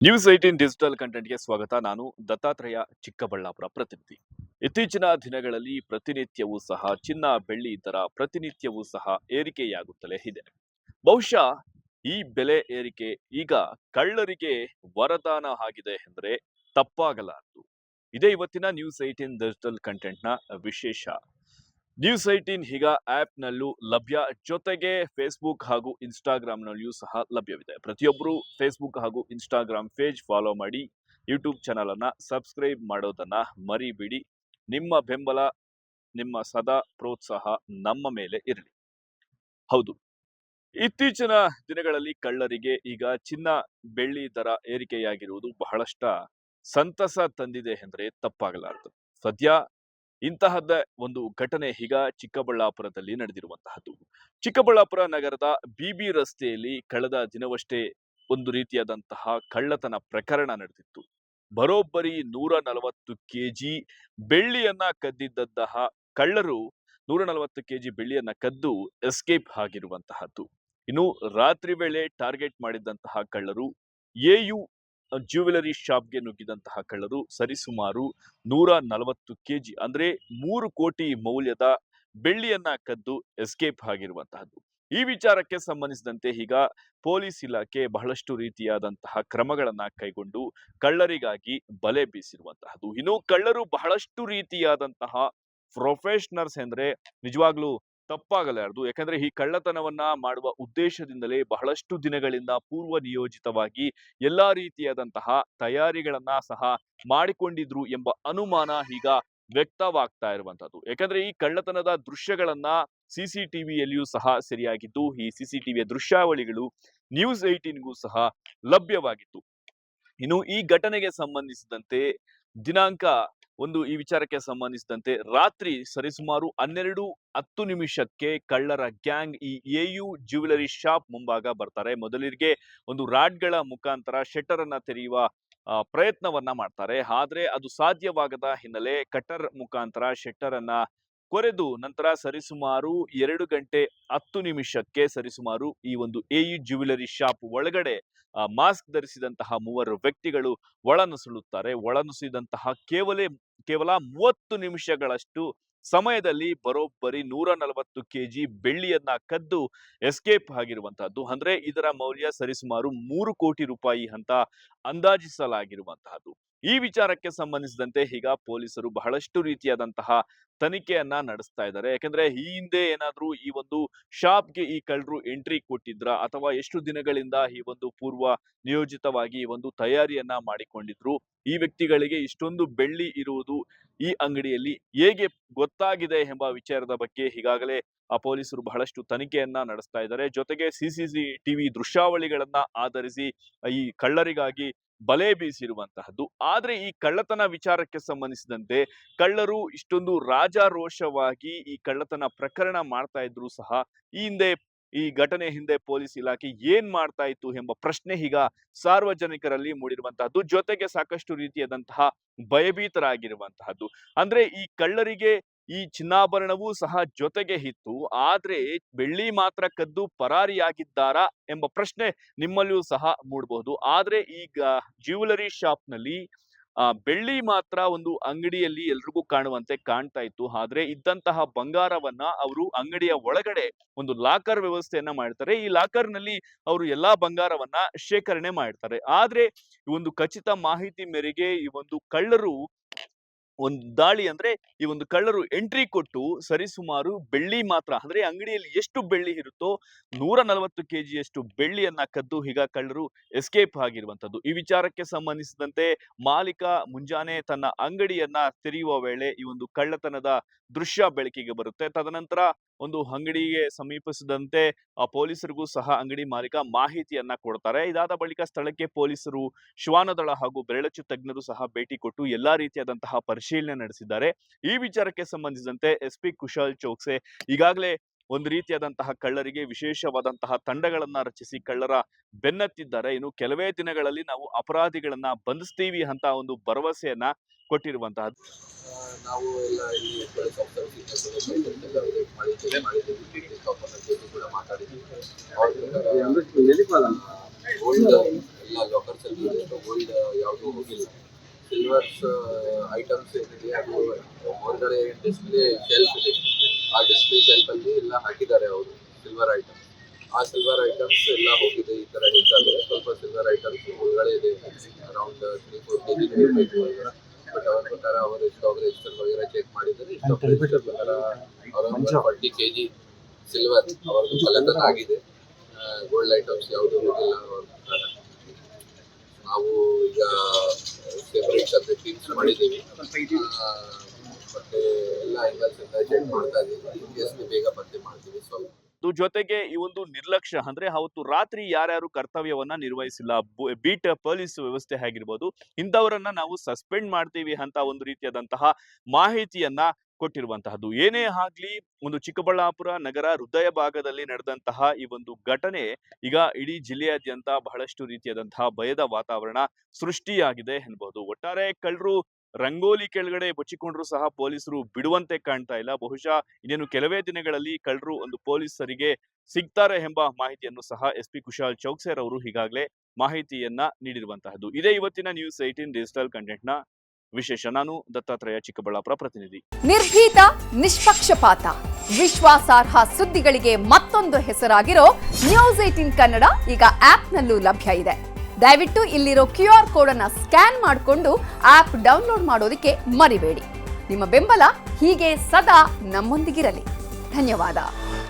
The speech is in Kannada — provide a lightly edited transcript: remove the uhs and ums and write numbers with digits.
ನ್ಯೂಸ್ 18 ಡಿಜಿಟಲ್ ಕಂಟೆಂಟ್ಗೆ ಸ್ವಾಗತ. ನಾನು ದತ್ತಾತ್ರೇಯ, ಚಿಕ್ಕಬಳ್ಳಾಪುರ ಪ್ರತಿನಿಧಿ. ಇತ್ತೀಚಿನ ದಿನಗಳಲ್ಲಿ ಪ್ರತಿನಿತ್ಯವೂ ಸಹ ಚಿನ್ನ ಬೆಳ್ಳಿ ದರ ಪ್ರತಿನಿತ್ಯವೂ ಸಹ ಏರಿಕೆಯಾಗುತ್ತಲೇ ಇದೆ. ಬಹುಶಃ ಈ ಬೆಲೆ ಏರಿಕೆ ಈಗ ಕಳ್ಳರಿಗೆ ವರದಾನ ಆಗಿದೆ ಎಂದರೆ ತಪ್ಪಾಗಲಾರದು. ಇದೇ ಇವತ್ತಿನ ನ್ಯೂಸ್ 18 ಡಿಜಿಟಲ್ ಕಂಟೆಂಟ್ನ ವಿಶೇಷ. ನ್ಯೂಸ್ 18 ಈಗ ಆಪ್ನಲ್ಲೂ ಲಭ್ಯ, ಜೊತೆಗೆ ಫೇಸ್ಬುಕ್ ಹಾಗೂ ಇನ್ಸ್ಟಾಗ್ರಾಂನಲ್ಲಿಯೂ ಸಹ ಲಭ್ಯವಿದೆ. ಪ್ರತಿಯೊಬ್ಬರು ಫೇಸ್ಬುಕ್ ಹಾಗೂ ಇನ್ಸ್ಟಾಗ್ರಾಂ ಪೇಜ್ ಫಾಲೋ ಮಾಡಿ, ಯೂಟ್ಯೂಬ್ ಚಾನಲ್ ಅನ್ನ ಸಬ್ಸ್ಕ್ರೈಬ್ ಮಾಡೋದನ್ನ ಮರಿಬೇಡಿ. ನಿಮ್ಮ ಬೆಂಬಲ, ನಿಮ್ಮ ಸದಾ ಪ್ರೋತ್ಸಾಹ ನಮ್ಮ ಮೇಲೆ ಇರಲಿ. ಹೌದು, ಇತ್ತೀಚಿನ ದಿನಗಳಲ್ಲಿ ಕಳ್ಳರಿಗೆ ಈಗ ಚಿನ್ನ ಬೆಳ್ಳಿ ದರ ಏರಿಕೆಯಾಗಿರುವುದು ಬಹಳಷ್ಟ ಸಂತಸ ತಂದಿದೆ ಎಂದರೆ ತಪ್ಪಾಗಲಾರದು. ಸದ್ಯ ಇಂತಹದ್ದೇ ಒಂದು ಘಟನೆ ಈಗ ಚಿಕ್ಕಬಳ್ಳಾಪುರದಲ್ಲಿ ನಡೆದಿರುವಂತಹದ್ದು. ಚಿಕ್ಕಬಳ್ಳಾಪುರ ನಗರದ ಬಿಬಿ ರಸ್ತೆಯಲ್ಲಿ ಕಳೆದ ದಿನವಷ್ಟೇ ಒಂದು ರೀತಿಯಾದಂತಹ ಕಳ್ಳತನ ಪ್ರಕರಣ ನಡೆದಿತ್ತು. ಬರೋಬ್ಬರಿ 140 ಕೆಜಿ ಬೆಳ್ಳಿಯನ್ನ ಕದ್ದಿದ್ದಂತಹ ಕಳ್ಳರು 140 ಕೆಜಿ ಬೆಳ್ಳಿಯನ್ನ ಕದ್ದು ಎಸ್ಕೇಪ್ ಆಗಿರುವಂತಹದ್ದು. ಇನ್ನು ರಾತ್ರಿ ವೇಳೆ ಟಾರ್ಗೆಟ್ ಮಾಡಿದಂತಹ ಕಳ್ಳರು ಎಯು ಜ್ಯುವೆಲರಿ ಶಾಪ್ಗೆ ನುಗ್ಗಿದಂತಹ ಕಳ್ಳರು ಸರಿಸುಮಾರು 140 ಕೆಜಿ ಅಂದ್ರೆ 3 ಕೋಟಿ ಮೌಲ್ಯದ ಬೆಳ್ಳಿಯನ್ನ ಕದ್ದು ಎಸ್ಕೇಪ್ ಆಗಿರುವಂತಹದ್ದು. ಈ ವಿಚಾರಕ್ಕೆ ಸಂಬಂಧಿಸಿದಂತೆ ಈಗ ಪೊಲೀಸ್ ಇಲಾಖೆ ಬಹಳಷ್ಟು ರೀತಿಯಾದಂತಹ ಕ್ರಮಗಳನ್ನ ಕೈಗೊಂಡು ಕಳ್ಳರಿಗಾಗಿ ಬಲೆ ಬೀಸಿರುವಂತಹದ್ದು. ಇನ್ನು ಕಳ್ಳರು ಬಹಳಷ್ಟು ರೀತಿಯಾದಂತಹ ಪ್ರೊಫೆಷನಲ್ಸ್ ಎಂದ್ರೆ ನಿಜವಾಗ್ಲೂ ತಪ್ಪಾಗಲಾರದು. ಯಾಕಂದ್ರೆ ಈ ಕಳ್ಳತನವನ್ನ ಮಾಡುವ ಉದ್ದೇಶದಿಂದಲೇ ಬಹಳಷ್ಟು ದಿನಗಳಿಂದ ಪೂರ್ವ ನಿಯೋಜಿತವಾಗಿ ಎಲ್ಲಾ ರೀತಿಯಾದಂತಹ ತಯಾರಿಗಳನ್ನ ಸಹ ಮಾಡಿಕೊಂಡಿದ್ರು ಎಂಬ ಅನುಮಾನ ಈಗ ವ್ಯಕ್ತವಾಗ್ತಾ ಇರುವಂತದ್ದು. ಯಾಕಂದ್ರೆ ಈ ಕಳ್ಳತನದ ದೃಶ್ಯಗಳನ್ನ ಸಿಸಿಟಿವಿಯಲ್ಲಿಯೂ ಸಹ ಸೆರೆಯಾಗಿದ್ದು, ಈ ಸಿಸಿಟಿವಿಯ ದೃಶ್ಯಾವಳಿಗಳು ನ್ಯೂಸ್ 18ಗೂ ಸಹ ಲಭ್ಯವಾಗಿತ್ತು. ಇನ್ನು ಈ ಘಟನೆಗೆ ಸಂಬಂಧಿಸಿದಂತೆ ದಿನಾಂಕ ಈ ವಿಚಾರಕ್ಕೆ ಸಂಬಂಧಿಸಿದಂತೆ ರಾತ್ರಿ ಸರಿಸುಮಾರು 12:10 ಕಳ್ಳರ ಗ್ಯಾಂಗ್ ಈ ಎಯು ಜ್ಯುವೆಲರಿ ಶಾಪ್ ಮುಂಭಾಗ ಬರ್ತಾರೆ. ಮೊದಲಿಗೆ ಒಂದು ರಾಡ್ಗಳ ಮುಖಾಂತರ ಶಟರ್ ಅನ್ನ ತೆರೆಯುವ ಪ್ರಯತ್ನವನ್ನ ಮಾಡ್ತಾರೆ. ಆದ್ರೆ ಅದು ಸಾಧ್ಯವಾಗದ ಹಿನ್ನೆಲೆ ಕಟರ್ ಮುಖಾಂತರ ಶಟರ್ ಅನ್ನ ಕೊರೆದು ನಂತರ ಸರಿಸುಮಾರು 2:10 ಸರಿಸುಮಾರು ಈ ಒಂದು ಎಯು ಜ್ಯುವೆಲರಿ ಶಾಪ್ ಒಳಗಡೆ ಮಾಸ್ಕ್ ಧರಿಸಿದಂತಹ 3 ವ್ಯಕ್ತಿಗಳು ಒಳನುಸುಳುತ್ತಾರೆ. ಒಳನುಸುಳಿದಂತಹ ಕೇವಲ 30 ನಿಮಿಷಗಳಷ್ಟು ಸಮಯದಲ್ಲಿ ಬರೋಬ್ಬರಿ 140 ಕೆಜಿ ಬೆಳ್ಳಿಯನ್ನ ಕದ್ದು ಎಸ್ಕೇಪ್ ಆಗಿರುವಂತಹದ್ದು. ಅಂದ್ರೆ ಇದರ ಮೌಲ್ಯ ಸರಿಸುಮಾರು 3 ಕೋಟಿ ರೂಪಾಯಿ ಅಂತ ಅಂದಾಜಿಸಲಾಗಿರುವಂತಹದ್ದು. ಈ ವಿಚಾರಕ್ಕೆ ಸಂಬಂಧಿಸಿದಂತೆ ಈಗ ಪೊಲೀಸರು ಬಹಳಷ್ಟು ರೀತಿಯಾದಂತಹ ತನಿಖೆಯನ್ನ ನಡೆಸ್ತಾ ಇದ್ದಾರೆ. ಯಾಕಂದ್ರೆ ಈ ಹಿಂದೆ ಏನಾದ್ರೂ ಈ ಒಂದು ಶಾಪ್ಗೆ ಈ ಕಳ್ಳರು ಎಂಟ್ರಿ ಕೊಟ್ಟಿದ್ರ, ಅಥವಾ ಎಷ್ಟು ದಿನಗಳಿಂದ ಈ ಒಂದು ಪೂರ್ವ ನಿಯೋಜಿತವಾಗಿ ಈ ಒಂದು ತಯಾರಿಯನ್ನ ಮಾಡಿಕೊಂಡಿದ್ರು, ಈ ವ್ಯಕ್ತಿಗಳಿಗೆ ಇಷ್ಟೊಂದು ಬೆಳ್ಳಿ ಇರುವುದು ಈ ಅಂಗಡಿಯಲ್ಲಿ ಹೇಗೆ ಗೊತ್ತಾಗಿದೆ ಎಂಬ ವಿಚಾರದ ಬಗ್ಗೆ ಈಗಾಗಲೇ ಪೊಲೀಸರು ಬಹಳಷ್ಟು ತನಿಖೆಯನ್ನ ನಡೆಸ್ತಾ ಇದ್ದಾರೆ. ಜೊತೆಗೆ ಸಿಸಿಟಿವಿ ದೃಶ್ಯಾವಳಿಗಳನ್ನ ಆಧರಿಸಿ ಈ ಕಳ್ಳರಿಗಾಗಿ ಬಲೆ ಬೀಸಿರುವಂತಹದ್ದು. ಆದ್ರೆ ಈ ಕಳ್ಳತನ ವಿಚಾರಕ್ಕೆ ಸಂಬಂಧಿಸಿದಂತೆ ಕಳ್ಳರು ಇಷ್ಟೊಂದು ರಾಜಾರೋಷವಾಗಿ ಈ ಕಳ್ಳತನ ಪ್ರಕರಣ ಮಾಡ್ತಾ ಇದ್ರು ಸಹ ಈ ಘಟನೆ ಹಿಂದೆ ಪೊಲೀಸ್ ಇಲಾಖೆ ಏನ್ ಮಾಡ್ತಾ ಇತ್ತು ಎಂಬ ಪ್ರಶ್ನೆ ಈಗ ಸಾರ್ವಜನಿಕರಲ್ಲಿ ಮೂಡಿರುವಂತಹದ್ದು. ಜೊತೆಗೆ ಸಾಕಷ್ಟು ರೀತಿಯಾದಂತಹ ಭಯಭೀತರಾಗಿರುವಂತಹದ್ದು. ಅಂದ್ರೆ ಈ ಕಳ್ಳರಿಗೆ ಈ ಚಿನ್ನಾಭರಣವೂ ಸಹ ಜೊತೆಗೆ ಇತ್ತು, ಆದ್ರೆ ಬೆಳ್ಳಿ ಮಾತ್ರ ಕದ್ದು ಪರಾರಿಯಾಗಿದ್ದಾರಾ ಎಂಬ ಪ್ರಶ್ನೆ ನಿಮ್ಮಲ್ಲಿಯೂ ಸಹ ಮೂಡಬಹುದು. ಆದ್ರೆ ಈಗ ಜ್ಯುವೆಲರಿ ಶಾಪ್ ನಲ್ಲಿ ಬೆಳ್ಳಿ ಮಾತ್ರ ಒಂದು ಅಂಗಡಿಯಲ್ಲಿ ಎಲ್ರಿಗೂ ಕಾಣುವಂತೆ ಕಾಣ್ತಾ ಇತ್ತು. ಆದ್ರೆ ಇದ್ದಂತಹ ಬಂಗಾರವನ್ನ ಅವರು ಅಂಗಡಿಯ ಒಳಗಡೆ ಒಂದು ಲಾಕರ್ ವ್ಯವಸ್ಥೆಯನ್ನ ಮಾಡ್ತಾರೆ. ಈ ಲಾಕರ್ ನಲ್ಲಿ ಅವರು ಎಲ್ಲಾ ಬಂಗಾರವನ್ನ ಶೇಖರಣೆ ಮಾಡ್ತಾರೆ. ಆದ್ರೆ ಈ ಒಂದು ಖಚಿತ ಮಾಹಿತಿ ಮೇರೆಗೆ ಈ ಒಂದು ಕಳ್ಳರು ಈ ಒಂದು ಕಳ್ಳರು ಎಂಟ್ರಿ ಕೊಟ್ಟು ಸರಿಸುಮಾರು ಬೆಳ್ಳಿ ಮಾತ್ರ, ಅಂದ್ರೆ ಅಂಗಡಿಯಲ್ಲಿ ಎಷ್ಟು ಬೆಳ್ಳಿ ಇರುತ್ತೋ 140 ಕೆಜಿಯಷ್ಟು ಬೆಳ್ಳಿಯನ್ನ ಕದ್ದು ಈಗ ಕಳ್ಳರು ಎಸ್ಕೇಪ್ ಆಗಿರುವಂತದ್ದು. ಈ ವಿಚಾರಕ್ಕೆ ಸಂಬಂಧಿಸಿದಂತೆ ಮಾಲೀಕ ಮುಂಜಾನೆ ತನ್ನ ಅಂಗಡಿಯನ್ನ ತೆರೆಯುವ ವೇಳೆ ಈ ಒಂದು ಕಳ್ಳತನದ ದೃಶ್ಯ ಬೆಳಕಿಗೆ ಬರುತ್ತೆ. ತದನಂತರ ಒಂದು ಅಂಗಡಿಗೆ ಸಮೀಪಿಸಿದಂತೆ ಪೊಲೀಸರಿಗೂ ಸಹ ಅಂಗಡಿ ಮಾಲೀಕ ಮಾಹಿತಿಯನ್ನ ಕೊಡ್ತಾರೆ. ಇದಾದ ಬಳಿಕ ಸ್ಥಳಕ್ಕೆ ಪೊಲೀಸರು, ಶ್ವಾನದಳ ಹಾಗೂ ಬೆರಳಚ್ಚು ತಜ್ಞರು ಸಹ ಭೇಟಿ ಕೊಟ್ಟು ಎಲ್ಲಾ ರೀತಿಯಾದಂತಹ ಪರಿಶೀಲನೆ ನಡೆಸಿದ್ದಾರೆ. ಈ ವಿಚಾರಕ್ಕೆ ಸಂಬಂಧಿಸಿದಂತೆ ಎಸ್ಪಿ ಕುಶಾಲ್ ಚೌಕ್ಸೆ ಈಗಾಗಲೇ ಒಂದು ರೀತಿಯಾದಂತಹ ಕಳ್ಳರಿಗೆ ವಿಶೇಷವಾದಂತಹ ತಂಡಗಳನ್ನ ರಚಿಸಿ ಕಳ್ಳರ ಬೆನ್ನತ್ತಿದ್ದಾರೆ. ಇನ್ನು ಕೆಲವೇ ದಿನಗಳಲ್ಲಿ ನಾವು ಅಪರಾಧಿಗಳನ್ನ ಬಂಧಿಸ್ತೀವಿ ಅಂತ ಒಂದು ಭರವಸೆಯನ್ನ ಕೊಟ್ಟಿರುವಂತಹದ್ದು. ನಾವು ಎಲ್ಲ ಇಲ್ಲಿ ಕೂಡ ಮಾತಾಡಿದ್ದೀವಿ. ಗೋಲ್ಡ್ ಎಲ್ಲ ಲಾಕರ್ಸ್ ಅಲ್ಲಿ ಇದೆ. ಗೋಲ್ಡ್ ಯಾವುದು ಹೋಗಿಲ್ಲ. ಸಿಲ್ವರ್ಸ್ ಐಟಮ್ಸ್ ಏನಿದೆ ಅದು ಹೊರಗಡೆ ಡಿಸ್ಪ್ಲೇ ಶೆಲ್ಫ್ ಇದೆ. ಆ ಡಿಸ್ಪ್ಲೇ ಶೆಲ್ಫ್ ಅಲ್ಲಿ ಎಲ್ಲ ಹಾಕಿದ್ದಾರೆ ಅವರು ಸಿಲ್ವರ್ ಐಟಮ್ಸ್. ಆ ಸಿಲ್ವರ್ ಐಟಮ್ಸ್ ಎಲ್ಲ ಹೋಗಿದೆ. ಈ ತರ ಹೇಳ್ತಾರೆ ಸ್ವಲ್ಪ ಸಿಲ್ವರ್ ಐಟಮ್ಸ್ ಒಳಗಡೆ ಇದೆ. Around 3-4 kg. ಬಟ್ ಅವರ ಪ್ರಕಾರ ಅವರು ಸ್ಟಾಕ್ ರಿಜಿಸ್ಟರ್ ವಗैरह ಚೆಕ್ ಮಾಡಿದರೆ ಸ್ಟಾಕ್ ರಿಜಿಸ್ಟರ್ ಪ್ರಕಾರ ಅರೌಂಡ್ 40 kg ಸಿಲ್ವರ್ ಅವರದ್ದು ಕಲೆಕ್ಟರ್ ಆಗಿದೆ. ಗೋಲ್ಡ್ ಐಟಮ್ಸ್ ಯಾವುದು ಹೋಗಿಲ್ಲ ಅವ್ರ ಪ್ರಕಾರ. ನಾವು ಈಗ ಸೆಪರೇಟ್ ಅಂತ ಟೀಮ್ಸ್ ಮಾಡಿದ್ದೀವಿ. ಮತ್ತೆ ಎಲ್ಲ ಆಂಗಲ್ಸ್ ಇಂದ ಚೆಕ್ ಮಾಡ್ತಾ ಇದ್ದೀವಿ. ಎಷ್ಟು ಬೇಗ ಪತ್ತೆ ಮಾಡ್ತೀವಿ ಸ್ವಲ್ಪ. ಜೊತೆಗೆ ಈ ಒಂದು ನಿರ್ಲಕ್ಷ್ಯ ಅಂದ್ರೆ ಅವತ್ತು ರಾತ್ರಿ ಯಾರ್ಯಾರು ಕರ್ತವ್ಯವನ್ನ ನಿರ್ವಹಿಸಿಲ್ಲ, ಬೀಟ್ ಪೊಲೀಸ್ ವ್ಯವಸ್ಥೆ ಆಗಿರ್ಬೋದು, ಇಂಥವರನ್ನ ನಾವು ಸಸ್ಪೆಂಡ್ ಮಾಡ್ತೀವಿ ಅಂತ ಒಂದು ರೀತಿಯಾದಂತಹ ಮಾಹಿತಿಯನ್ನ ಕೊಟ್ಟಿರುವಂತಹದ್ದು. ಏನೇ ಆಗ್ಲಿ, ಒಂದು ಚಿಕ್ಕಬಳ್ಳಾಪುರ ನಗರ ಹೃದಯ ಭಾಗದಲ್ಲಿ ನಡೆದಂತಹ ಈ ಒಂದು ಘಟನೆ ಈಗ ಇಡೀ ಜಿಲ್ಲೆಯಾದ್ಯಂತ ಬಹಳಷ್ಟು ರೀತಿಯಾದಂತಹ ಭಯದ ವಾತಾವರಣ ಸೃಷ್ಟಿಯಾಗಿದೆ ಎನ್ಬಹುದು. ಒಟ್ಟಾರೆ ಕಳ್ಳರು ರಂಗೋಲಿ ಕೆಳಗಡೆ ಬಚ್ಚಿಕೊಂಡ್ರು ಸಹ ಪೊಲೀಸರು ಬಿಡುವಂತೆ ಕಾಣ್ತಾ ಇಲ್ಲ. ಬಹುಶಃ ಇನ್ನೇನು ಕೆಲವೇ ದಿನಗಳಲ್ಲಿ ಕಳ್ಳರು ಒಂದು ಪೊಲೀಸರಿಗೆ ಸಿಗ್ತಾರೆ ಎಂಬ ಮಾಹಿತಿಯನ್ನು ಸಹ SP ಕುಶಾಲ್ ಚೌಕ್ಸೇರ್ ಅವರು ಈಗಾಗಲೇ ಮಾಹಿತಿಯನ್ನ ನೀಡಿರುವಂತಹದ್ದು. ಇದೇ ಇವತ್ತಿನ ನ್ಯೂಸ್ 18 ಡಿಜಿಟಲ್ ಕಂಟೆಂಟ್ ನ ವಿಶೇಷ. ನಾನು ದತ್ತಾತ್ರೇಯ, ಚಿಕ್ಕಬಳ್ಳಾಪುರ ಪ್ರತಿನಿಧಿ. ನಿರ್ಭೀತ, ನಿಷ್ಪಕ್ಷಪಾತ, ವಿಶ್ವಾಸಾರ್ಹ ಸುದ್ದಿಗಳಿಗೆ ಮತ್ತೊಂದು ಹೆಸರಾಗಿರೋ ನ್ಯೂಸ್ 18 ಕನ್ನಡ ಈಗ ಆಪ್ನಲ್ಲೂ ಲಭ್ಯ ಇದೆ. ದಯವಿಟ್ಟು ಇಲ್ಲಿರೋ QR ಕೋಡ್ ಅನ್ನ ಸ್ಕ್ಯಾನ್ ಮಾಡಿಕೊಂಡು ಆಪ್ ಡೌನ್ಲೋಡ್ ಮಾಡೋದಕ್ಕೆ ಮರಿಬೇಡಿ. ನಿಮ್ಮ ಬೆಂಬಲ ಹೀಗೆ ಸದಾ ನಮ್ಮೊಂದಿಗಿರಲಿ. ಧನ್ಯವಾದ.